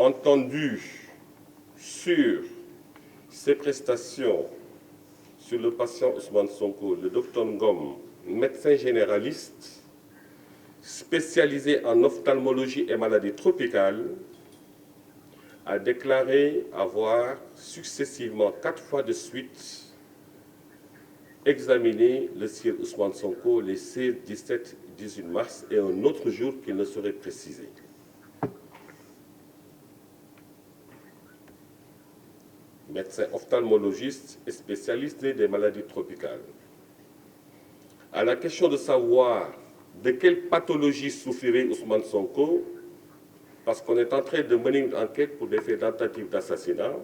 entendu sur ses prestations sur le patient Ousmane Sonko, le docteur Ngom, médecin généraliste, spécialisé en ophtalmologie et maladies tropicales, a déclaré avoir successivement 4 fois de suite examiné le sieur Ousmane Sonko les 16, 17, 18 mars et un autre jour qu'il ne saurait préciser. Médecin ophtalmologiste et spécialiste des maladies tropicales. À la question de savoir de quelle pathologie souffrirait Ousmane Sonko, parce qu'on est en train de mener une enquête pour des faits tentatives d'assassinat,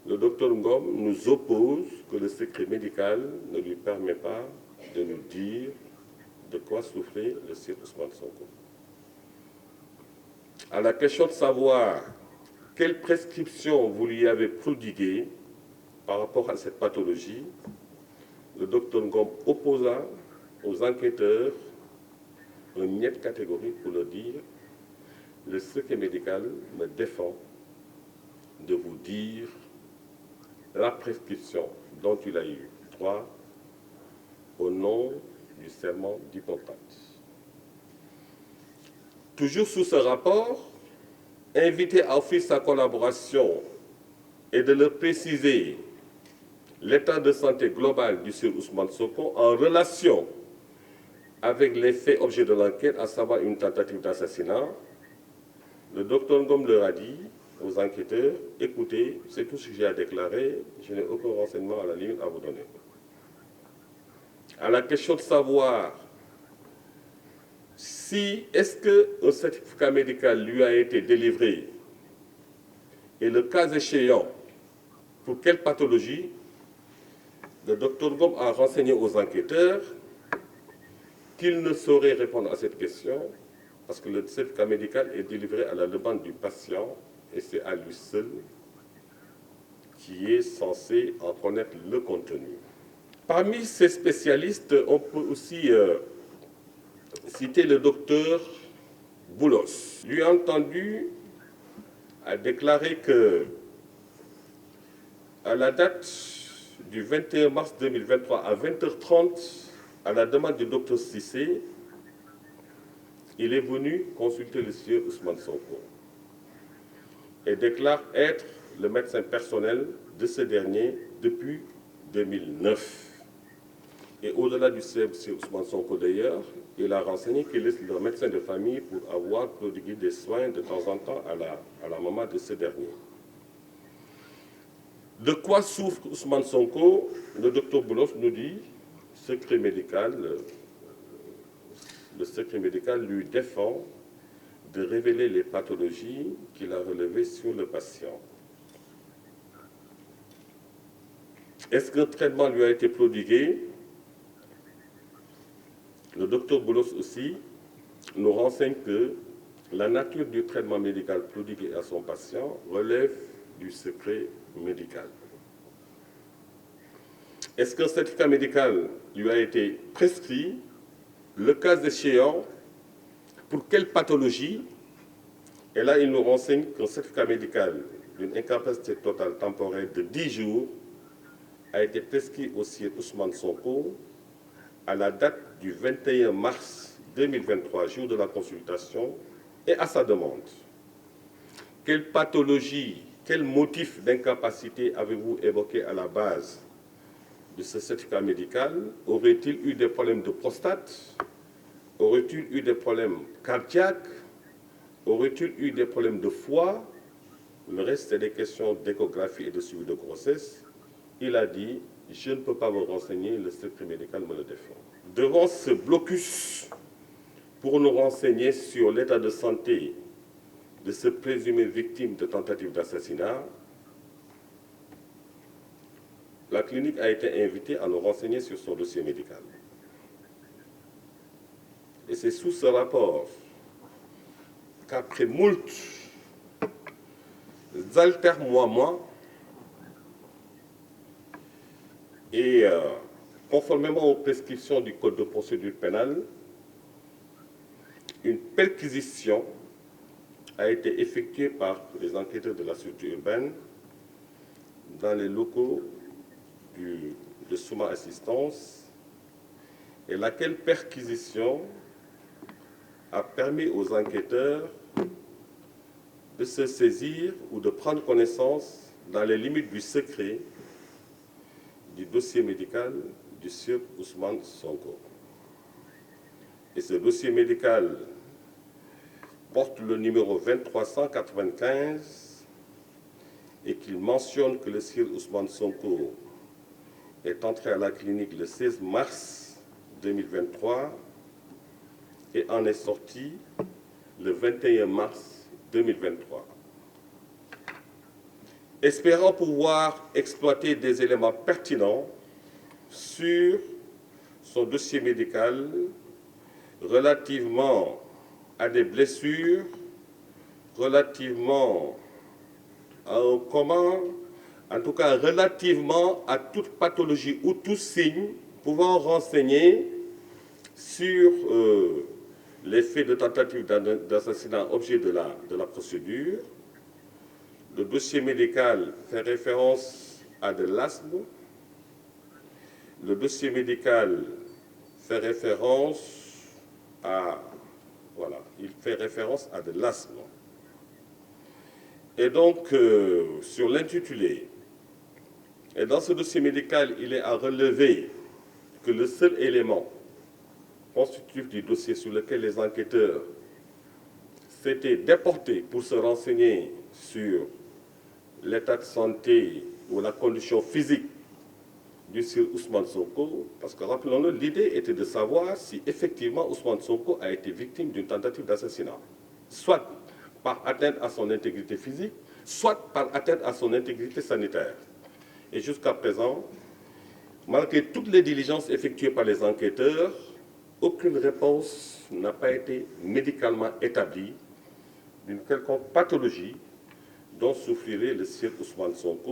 le docteur Ngom nous oppose que le secret médical ne lui permet pas de nous dire de quoi souffrait le sieur Ousmane Sonko. À la question de savoir quelle prescription vous lui avez prodiguée par rapport à cette pathologie, le docteur Ngom opposa aux enquêteurs une niette catégorie pour leur dire le secret médical me défend de vous dire la prescription dont il a eu droit au nom du serment d'Hippocrate. Toujours sous ce rapport, invité à offrir sa collaboration et de leur préciser l'état de santé global du sieur Ousmane Sonko en relation avec les faits objets de l'enquête, à savoir une tentative d'assassinat, le docteur Ngom leur a dit aux enquêteurs, écoutez, c'est tout ce que j'ai à déclarer, je n'ai aucun renseignement à la limite à vous donner. À la question de savoir si est-ce qu'un certificat médical lui a été délivré et le cas échéant, pour quelle pathologie, le docteur Ngom a renseigné aux enquêteurs qu'il ne saurait répondre à cette question parce que le certificat médical est délivré à la demande du patient et c'est à lui seul qui est censé en connaître le contenu. Parmi ces spécialistes, on peut aussi citer le docteur Boulos. Lui entendu a déclaré que à la date du 21 mars 2023 à 20h30, à la demande du docteur Cissé, il est venu consulter le sieur Ousmane Sonko et déclare être le médecin personnel de ce dernier depuis 2009. Et au-delà du sieur Ousmane Sonko d'ailleurs, il a renseigné qu'il est le médecin de famille pour avoir prodigué des soins de temps en temps à la maman de ce dernier. De quoi souffre Ousmane Sonko? Le docteur Boulos nous dit, secret médical, le secret médical lui défend de révéler les pathologies qu'il a relevées sur le patient. Est-ce qu'un traitement lui a été prodigué? Le docteur Boulos aussi nous renseigne que la nature du traitement médical prodigué à son patient relève du secret médical. Est-ce qu'un certificat médical lui a été prescrit, le cas échéant, pour quelle pathologie? Et là, il nous renseigne qu'un certificat médical d'une incapacité totale temporaire de 10 jours a été prescrit au sieur Ousmane Sonko à la date du 21 mars 2023, jour de la consultation, et à sa demande. Quelle pathologie, quel motif d'incapacité avez-vous évoqué à la base de ce certificat médical? Aurait-il eu des problèmes de prostate? Aurait-il eu des problèmes cardiaques? Aurait-il eu des problèmes de foie? Le reste, c'est des questions d'échographie et de suivi de grossesse. Il a dit, je ne peux pas vous renseigner, le secret médical me le défend. Devant ce blocus pour nous renseigner sur l'état de santé de ce présumé victime de tentative d'assassinat, la clinique a été invitée à nous renseigner sur son dossier médical. Et c'est sous ce rapport qu'après moult altermoiements et conformément aux prescriptions du Code de procédure pénale, une perquisition a été effectuée par les enquêteurs de la sûreté urbaine dans les locaux de Souma Assistance, et laquelle perquisition a permis aux enquêteurs de se saisir ou de prendre connaissance, dans les limites du secret, du dossier médical du sieur Ousmane Sonko. Et ce dossier médical porte le numéro 2395 et qu'il mentionne que le sieur Ousmane Sonko est entré à la clinique le 16 mars 2023 et en est sorti le 21 mars 2023. Espérant pouvoir exploiter des éléments pertinents sur son dossier médical relativement à des blessures, relativement à un coma, en tout cas relativement à toute pathologie ou tout signe pouvant renseigner sur les faits de tentative d'assassinat objet de la procédure. Le dossier médical fait référence à de l'asthme. Le dossier médical fait référence à, voilà, il fait référence à de l'asthme. Et donc, sur l'intitulé, et dans ce dossier médical, il est à relever que le seul élément constitutif du dossier sur lequel les enquêteurs s'étaient déportés pour se renseigner sur l'état de santé ou la condition physique du sieur Ousmane Sonko, parce que rappelons-le, l'idée était de savoir si effectivement Ousmane Sonko a été victime d'une tentative d'assassinat, soit par atteinte à son intégrité physique, soit par atteinte à son intégrité sanitaire. Et jusqu'à présent, malgré toutes les diligences effectuées par les enquêteurs, aucune réponse n'a pas été médicalement établie d'une quelconque pathologie dont souffrirait le sieur Ousmane Sonko.